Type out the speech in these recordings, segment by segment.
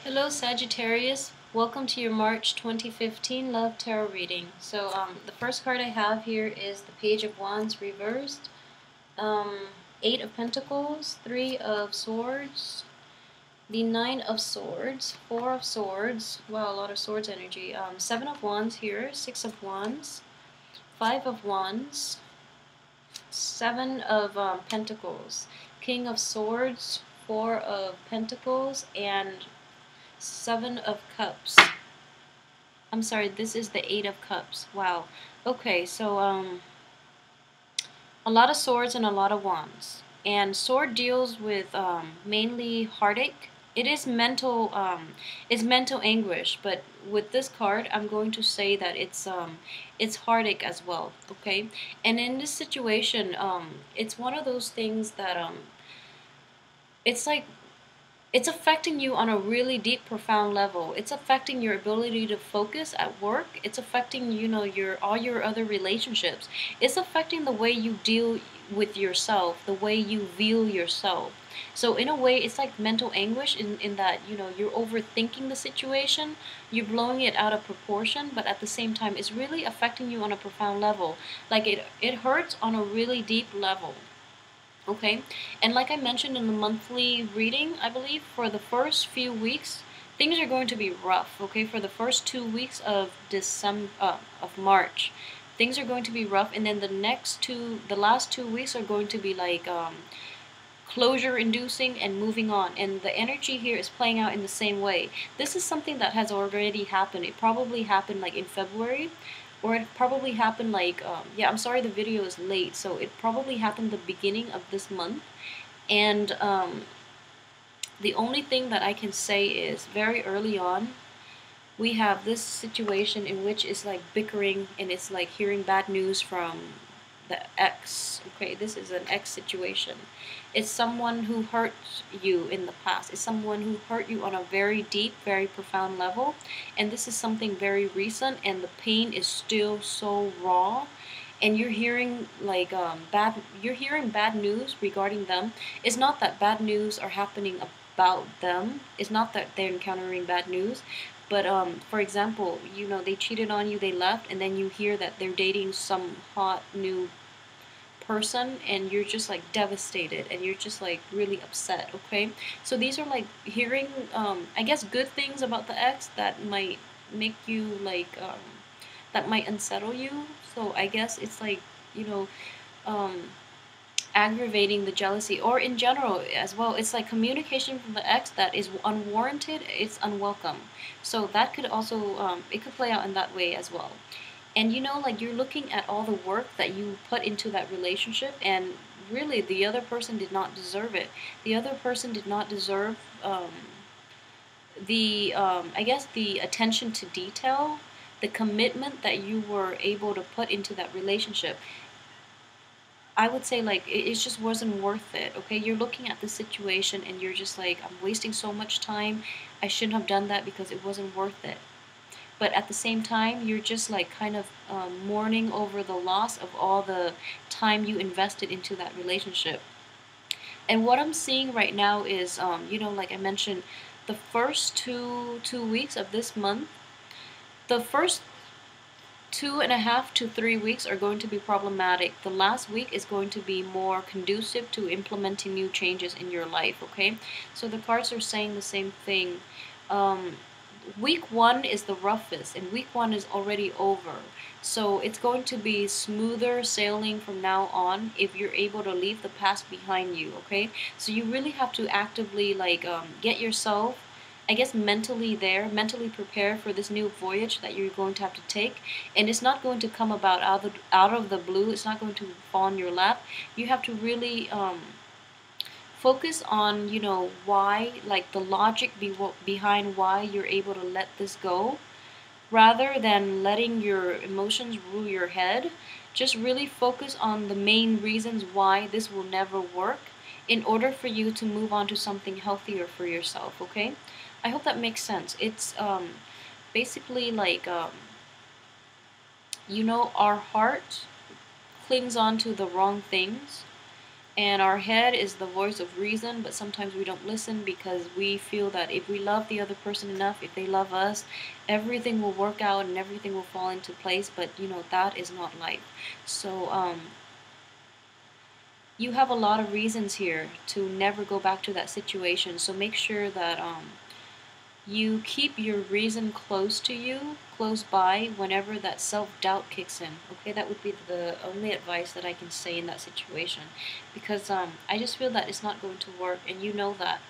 Hello Sagittarius, welcome to your March 2015 Love Tarot reading. So the first card I have here is the Page of Wands reversed, Eight of Pentacles, Three of Swords, the Nine of Swords, Four of Swords, wow, a lot of swords energy, Seven of Wands here, Six of Wands, Five of Wands, Seven of Pentacles, King of Swords, Four of Pentacles, and Seven of Cups. I'm sorry, this is the Eight of Cups. Wow. Okay, so a lot of swords and a lot of wands. And sword deals with mainly heartache. It is mental anguish, but with this card, I'm going to say that it's heartache as well. Okay, and in this situation, it's one of those things that it's like it's affecting you on a really deep, profound level. It's affecting your ability to focus at work. It's affecting, your all your other relationships. It's affecting the way you deal with yourself, the way you view yourself. So in a way, it's like mental anguish in that, you're overthinking the situation, you're blowing it out of proportion, but at the same time, it's really affecting you on a profound level. Like it hurts on a really deep level. Okay, and like I mentioned in the monthly reading, I believe for the first few weeks, things are going to be rough. Okay, for the first 2 weeks of March, things are going to be rough, and then the last 2 weeks are going to be like closure inducing and moving on, and the energy here is playing out in the same way. This is something that has already happened. It probably happened like in February, or it probably happened like yeah, I'm sorry the video is late, so it probably happened the beginning of this month. And the only thing that I can say is very early on we have this situation in which it's like bickering, and it's like hearing bad news from the ex. Okay, this is an ex situation. It's someone who hurt you in the past. It's someone who hurt you on a very deep, very profound level, and this is something very recent, and the pain is still so raw, and you're hearing like you're hearing bad news regarding them. It's not that bad news are happening about them. It's not that they're encountering bad news, but for example, they cheated on you, they left, and then you hear that they're dating some hot new person, and you're just like devastated, and you're just like really upset. Okay, so these are like hearing I guess good things about the ex that might make you like that might unsettle you. So I guess it's like, you know um aggravating the jealousy, or in general as well, it's like communication from the ex that is unwarranted, it's unwelcome. So that could also it could play out in that way as well. And like you're looking at all the work that you put into that relationship, and really the other person did not deserve it. The other person did not deserve the I guess the attention to detail, the commitment that you were able to put into that relationship. I would say like it just wasn't worth it. Okay, you're looking at the situation and you're just like, I'm wasting so much time. I shouldn't have done that because it wasn't worth it. But at the same time, you're just like kind of mourning over the loss of all the time you invested into that relationship. And what I'm seeing right now is, like I mentioned, the first two weeks of this month, the first 2.5 to 3 weeks are going to be problematic. The last week is going to be more conducive to implementing new changes in your life. Okay, so the cards are saying the same thing. Week 1 is the roughest, and week 1 is already over. So it's going to be smoother sailing from now on if you're able to leave the past behind you. Okay, so you really have to actively like get yourself, I guess, mentally prepare for this new voyage that you're going to have to take. And it's not going to come about out of the blue. It's not going to fall in your lap. You have to really focus on, why, like the logic behind why you're able to let this go, rather than letting your emotions rule your head. Just really focus on the main reasons why this will never work, in order for you to move on to something healthier for yourself. Okay, I hope that makes sense. It's basically like our heart clings on to the wrong things, And our head is the voice of reason, but sometimes we don't listen because we feel that if we love the other person enough, if they love us, everything will work out and everything will fall into place. But that is not life. So you have a lot of reasons here to never go back to that situation. So make sure that you keep your reason close to you, close by, whenever that self-doubt kicks in. Okay, that would be the only advice that I can say in that situation, because I just feel that it's not going to work, and you know that.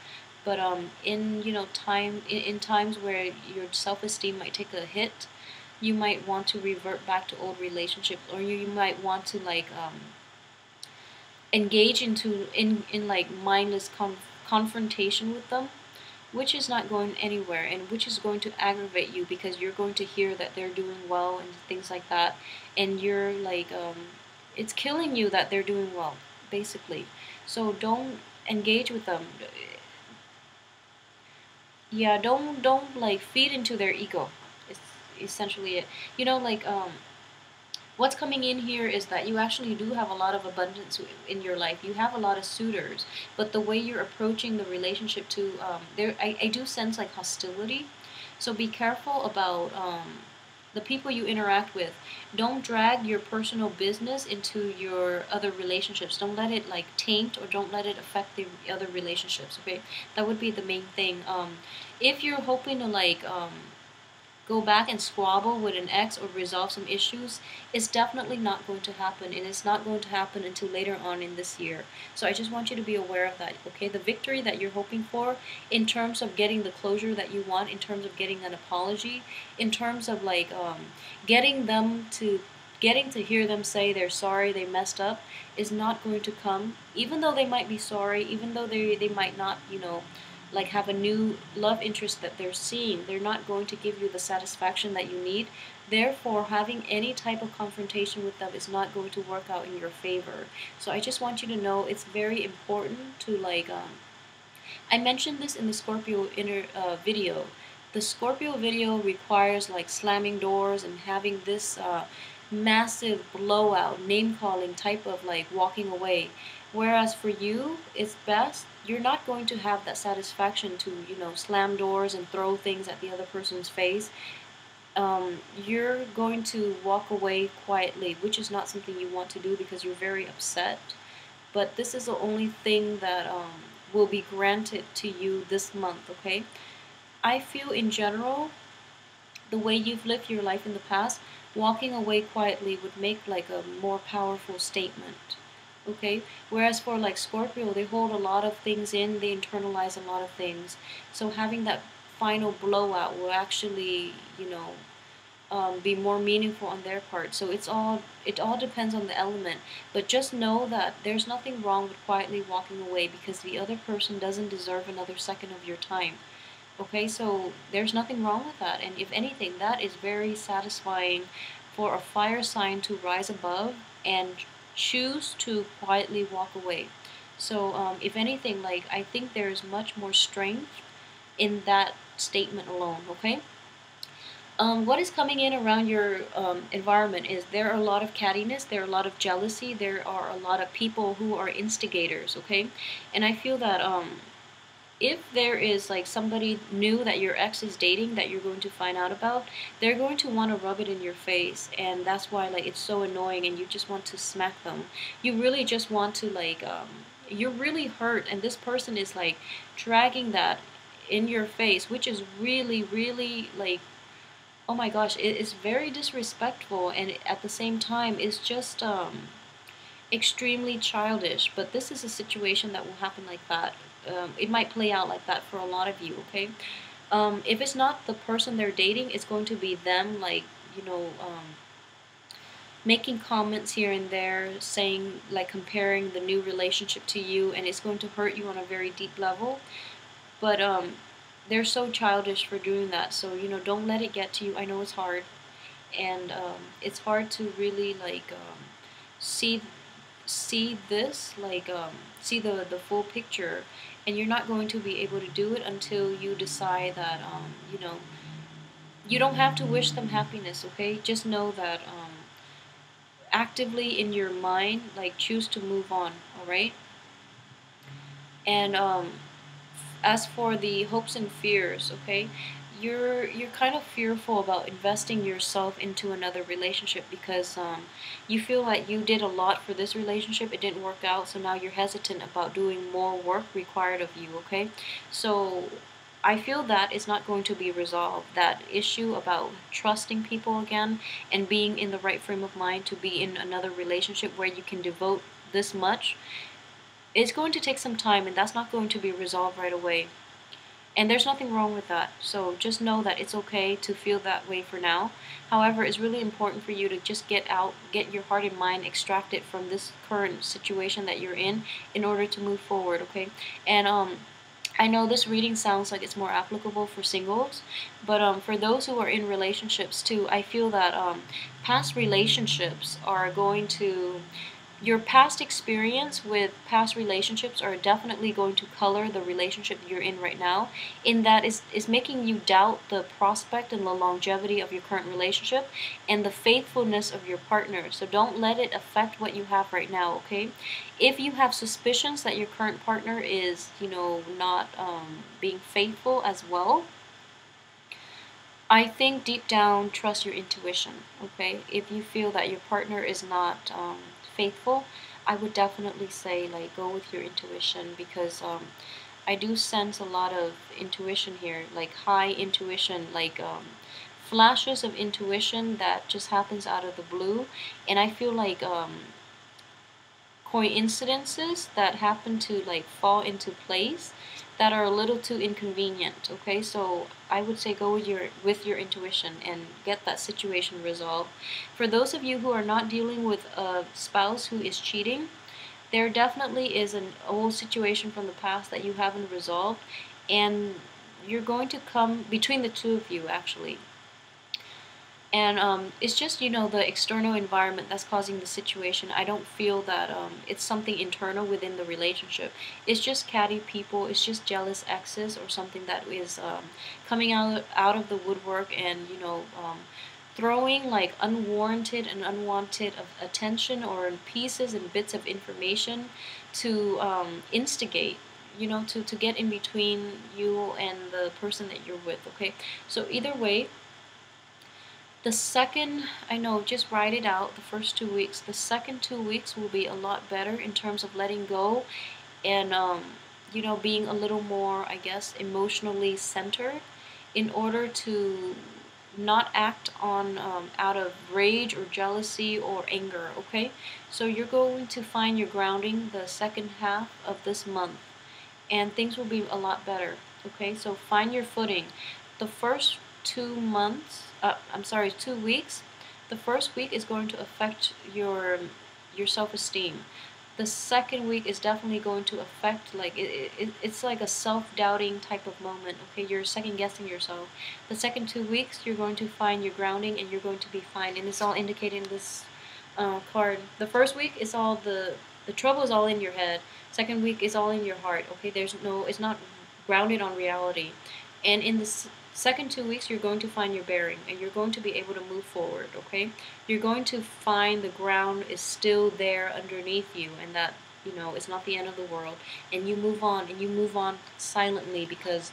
But in in times where your self-esteem might take a hit, you might want to revert back to old relationships, or you might want to like engage in like mindless confrontation with them, which is not going anywhere and which is going to aggravate you, because you're going to hear that they're doing well and things like that, and you're like it's killing you that they're doing well, basically. So don't engage with them. Yeah, don't like feed into their ego. It's essentially it. Like what's coming in here is that you actually do have a lot of abundance in your life. You have a lot of suitors, but the way you're approaching the relationship to I do sense like hostility. So be careful about the people you interact with. Don't drag your personal business into your other relationships. Don't let it like taint, or don't let it affect the other relationships. Okay, that would be the main thing. If you're hoping to like go back and squabble with an ex or resolve some issues, it's definitely not going to happen, and it's not going to happen until later on in this year. So I just want you to be aware of that, okay? The victory that you're hoping for in terms of getting the closure that you want, in terms of getting an apology, in terms of like getting to hear them say they're sorry, they messed up, is not going to come, even though they might be sorry, even though they might not, like have a new love interest that they're seeing. They're not going to give you the satisfaction that you need. Therefore, having any type of confrontation with them is not going to work out in your favor. So I just want you to know it's very important to like I mentioned this in the Scorpio video. The Scorpio video requires like slamming doors and having this massive blowout, name calling type of like walking away. Whereas for you, it's best, you're not going to have that satisfaction to, slam doors and throw things at the other person's face. You're going to walk away quietly, which is not something you want to do because you're very upset. But this is the only thing that will be granted to you this month, okay? I feel in general, the way you've lived your life in the past, walking away quietly would make like a more powerful statement. Okay? Whereas for like Scorpio, they hold a lot of things in, they internalize a lot of things. So having that final blowout will actually, be more meaningful on their part. So it all depends on the element. But just know that there's nothing wrong with quietly walking away, because the other person doesn't deserve another second of your time. Okay, so there's nothing wrong with that. And if anything, that is very satisfying for a fire sign to rise above and choose to quietly walk away. So if anything, like I think there's much more strength in that statement alone, okay? What is coming in around your environment is there are a lot of cattiness, there are a lot of jealousy, there are a lot of people who are instigators, okay? And I feel that if there is like somebody new that your ex is dating that you're going to find out about, they're going to want to rub it in your face, and that's why like it's so annoying and you just want to smack them. You really just want to like you're really hurt, and this person is like dragging that in your face, which is really, really like, oh my gosh, it is very disrespectful, and at the same time it's just extremely childish. But this is a situation that will happen like that. It might play out like that for a lot of you, okay? If it's not the person they're dating, it's going to be them, like, making comments here and there, saying, like, comparing the new relationship to you, and it's going to hurt you on a very deep level. But they're so childish for doing that, so, don't let it get to you. I know it's hard, and it's hard to really, like, see this, like see the full picture, and you're not going to be able to do it until you decide that you don't have to wish them happiness, okay? Just know that actively in your mind, like, choose to move on, all right? And as for the hopes and fears, okay, you're kind of fearful about investing yourself into another relationship because you feel like you did a lot for this relationship, it didn't work out, so now you're hesitant about doing more work required of you, okay? So I feel that is not going to be resolved. That issue about trusting people again and being in the right frame of mind to be in another relationship where you can devote this much, it's going to take some time, and that's not going to be resolved right away. And there's nothing wrong with that. So just know that it's okay to feel that way for now. However, it's really important for you to just get out, get your heart and mind extracted from this current situation that you're in order to move forward, okay? And I know this reading sounds like it's more applicable for singles, but for those who are in relationships too, I feel that past relationships are going to, your past experience with past relationships are definitely going to color the relationship you're in right now, in that is making you doubt the prospect and the longevity of your current relationship and the faithfulness of your partner. So don't let it affect what you have right now, okay? If you have suspicions that your current partner is, not being faithful as well, I think deep down, trust your intuition, okay? If you feel that your partner is not faithful, I would definitely say, like, go with your intuition, because I do sense a lot of intuition here, like high intuition, like flashes of intuition that just happens out of the blue. And I feel like coincidences that happen to like fall into place that are a little too inconvenient, okay? So I would say go with your intuition and get that situation resolved. For those of you who are not dealing with a spouse who is cheating, there definitely is an old situation from the past that you haven't resolved, and you're going to come between the two of you actually. And it's just, the external environment that's causing the situation. I don't feel that it's something internal within the relationship. It's just catty people, it's just jealous exes or something that is coming out of the woodwork, and, throwing like unwarranted and unwanted attention or pieces and bits of information to instigate, to get in between you and the person that you're with, okay? So either way, the second, I know, just write it out, the first 2 weeks. The second 2 weeks will be a lot better in terms of letting go and, being a little more, I guess, emotionally centered in order to not act on out of rage or jealousy or anger, okay? So you're going to find your grounding the second half of this month, and things will be a lot better, okay? So find your footing. The first 2 months, I'm sorry, 2 weeks, the first week is going to affect your self-esteem. The second week is definitely going to affect, like, it's like a self-doubting type of moment, okay? You're second-guessing yourself. The second 2 weeks, you're going to find your grounding and you're going to be fine, and it's all indicated in this card. The first week is all the trouble is all in your head. Second week is all in your heart, okay? It's not grounded on reality. And in the second 2 weeks, you're going to find your bearing and you're going to be able to move forward, okay? You're going to find the ground is still there underneath you, and that, it's not the end of the world. And you move on, and you move on silently, because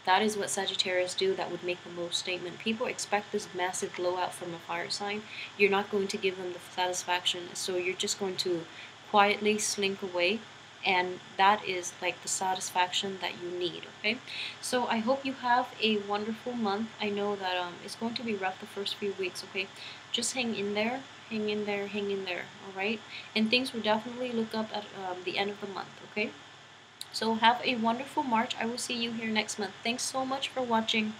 that is what Sagittarius do that would make the most statement. People expect this massive blowout from a fire sign. You're not going to give them the satisfaction, so you're just going to quietly slink away, and that is like the satisfaction that you need, okay? So I hope you have a wonderful month. I know that it's going to be rough the first few weeks, okay? Just hang in there, hang in there, hang in there, all right? And things will definitely look up at the end of the month, okay? So have a wonderful March. I will see you here next month. Thanks so much for watching.